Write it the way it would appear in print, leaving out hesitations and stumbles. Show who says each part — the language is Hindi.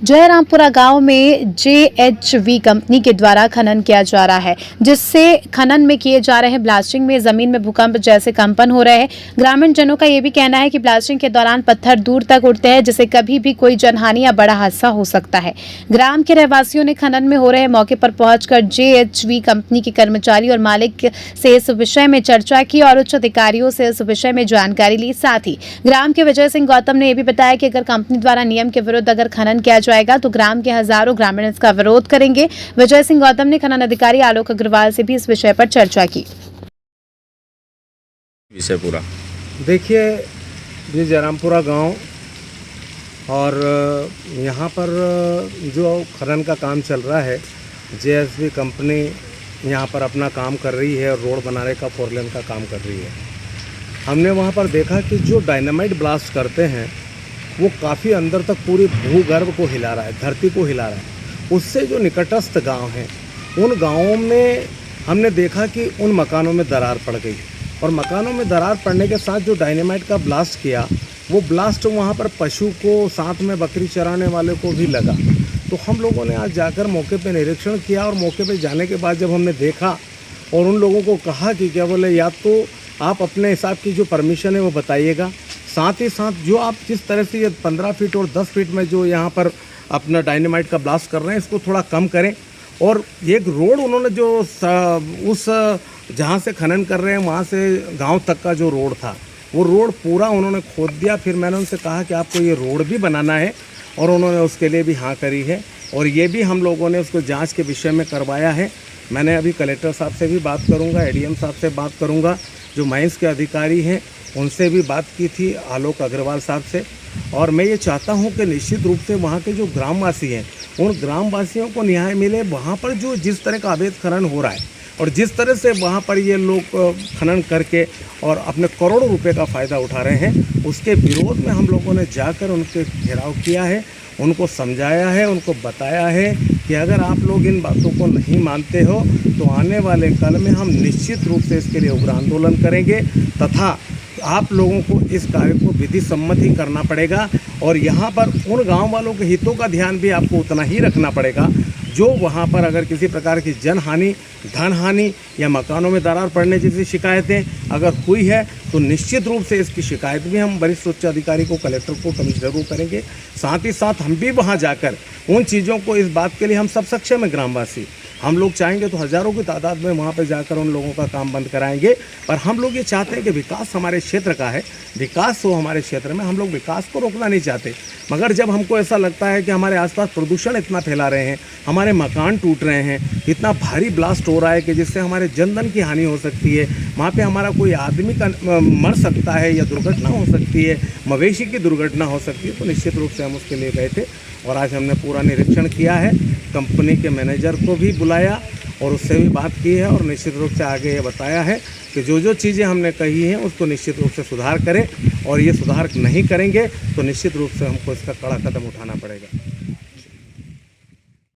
Speaker 1: जयरामपुरा गांव में JHV कंपनी के द्वारा खनन किया जा रहा है, जिससे खनन में किए जा रहे हैं ब्लास्टिंग में जमीन में भूकंप जैसे कंपन हो रहे हैं। ग्रामीण जनों का यह भी कहना है कि ब्लास्टिंग के दौरान पत्थर दूर तक उड़ते हैं, जिससे कभी भी कोई जनहानि या बड़ा हादसा हो सकता है। ग्राम के रहवासियों ने खनन में हो रहे मौके पर पहुंचकर JHV कंपनी के कर्मचारी और मालिक से इस विषय में चर्चा की और उच्च अधिकारियों से इस विषय में जानकारी ली। साथ ही ग्राम के विजय सिंह गौतम ने यह भी बताया कि अगर कंपनी द्वारा नियम के विरुद्ध अगर खनन किया जाएगा तो ग्राम के हजारों ग्रामीण इसका विरोध करेंगे। विजय सिंह गौतम ने खनन अधिकारी आलोक अग्रवाल से भी इस विषय पर चर्चा की।
Speaker 2: विषय पूरा
Speaker 3: देखिए, ये जयरामपुरा गांव और यहाँ पर जो खनन का काम चल रहा है, JHV कंपनी यहाँ पर अपना काम कर रही है और रोड बनाने का 4 लेन का काम कर रही है। हमने वहाँ पर देखा कि जो डायनामाइट ब्लास्ट करते हैं वो काफ़ी अंदर तक पूरी भूगर्भ को हिला रहा है, धरती को हिला रहा है। उससे जो निकटस्थ गांव हैं, उन गांवों में हमने देखा कि उन मकानों में दरार पड़ गई और मकानों में दरार पड़ने के साथ जो डायनामाइट का ब्लास्ट किया, वो ब्लास्ट वहाँ पर पशु को, साथ में बकरी चराने वाले को भी लगा। तो हम लोगों ने आज जाकर मौके पे निरीक्षण किया और मौके पे जाने के बाद जब हमने देखा और उन लोगों को कहा कि क्या बोले, या तो आप अपने हिसाब की जो परमिशन है वो बताइएगा, साथ ही साथ जो आप जिस तरह से ये 15 फीट और 10 फीट में जो यहाँ पर अपना डायनामाइट का ब्लास्ट कर रहे हैं, इसको थोड़ा कम करें। और एक रोड उन्होंने जो उस जहाँ से खनन कर रहे हैं वहाँ से गांव तक का जो रोड था, वो रोड पूरा उन्होंने खोद दिया। फिर मैंने उनसे कहा कि आपको ये रोड भी बनाना है और उन्होंने उसके लिए भी हाँ करी है। और ये भी हम लोगों ने उसको जांच के विषय में करवाया है। मैंने अभी कलेक्टर साहब से भी बात करूँगा, ADM साहब से बात करूँगा, जो माइंस के अधिकारी हैं उनसे भी बात की थी, आलोक अग्रवाल साहब से। और मैं ये चाहता हूँ कि निश्चित रूप से वहाँ के जो ग्रामवासी हैं, उन ग्रामवासियों को न्याय मिले। वहाँ पर जो जिस तरह का अवैध खनन हो रहा है और जिस तरह से वहाँ पर ये लोग खनन करके और अपने करोड़ों रुपए का फ़ायदा उठा रहे हैं, उसके विरोध में हम लोगों ने जाकर उनके घेराव किया है, उनको समझाया है, उनको बताया है कि अगर आप लोग इन बातों को नहीं मानते हो तो आने वाले कल में हम निश्चित रूप से इसके लिए उग्र आंदोलन करेंगे तथा आप लोगों को इस कार्य को विधि सम्मत ही करना पड़ेगा। और यहाँ पर उन गांव वालों के हितों का ध्यान भी आपको उतना ही रखना पड़ेगा जो वहाँ पर अगर किसी प्रकार की जनहानि, धन हानि या मकानों में दरार पड़ने जैसी शिकायतें अगर हुई है तो निश्चित रूप से इसकी शिकायत भी हम वरिष्ठ उच्च अधिकारी को, कलेक्टर को, कमिश्नर को करेंगे। साथ ही साथ हम भी वहाँ जाकर उन चीज़ों को, इस बात के लिए हम सब सक्षम हैं ग्रामवासी, हम लोग चाहेंगे तो हज़ारों की तादाद में वहाँ पर जाकर उन लोगों का काम बंद कराएंगे। पर हम लोग ये चाहते हैं कि विकास हमारे क्षेत्र का है, विकास हो हमारे क्षेत्र में, हम लोग विकास को रोकना नहीं चाहते। मगर जब हमको ऐसा लगता है कि हमारे आसपास प्रदूषण इतना फैला रहे हैं, हमारे मकान टूट रहे हैं, इतना भारी ब्लास्ट हो रहा है कि जिससे हमारे जनधन की हानि हो सकती है, वहाँ पे हमारा कोई आदमी का मर सकता है या दुर्घटना हो सकती है, मवेशी की दुर्घटना हो सकती है, तो निश्चित रूप से हम उसके लिए गए थे। और आज हमने पूरा निरीक्षण किया है, कंपनी के मैनेजर को भी बुलाया और उससे भी बात की है और निश्चित रूप से आगे ये बताया है कि जो चीज़ें हमने कही हैं उसको निश्चित रूप से सुधार करें और ये सुधार नहीं करेंगे तो निश्चित रूप से हमको इसका कड़ा कदम उठाना पड़ेगा।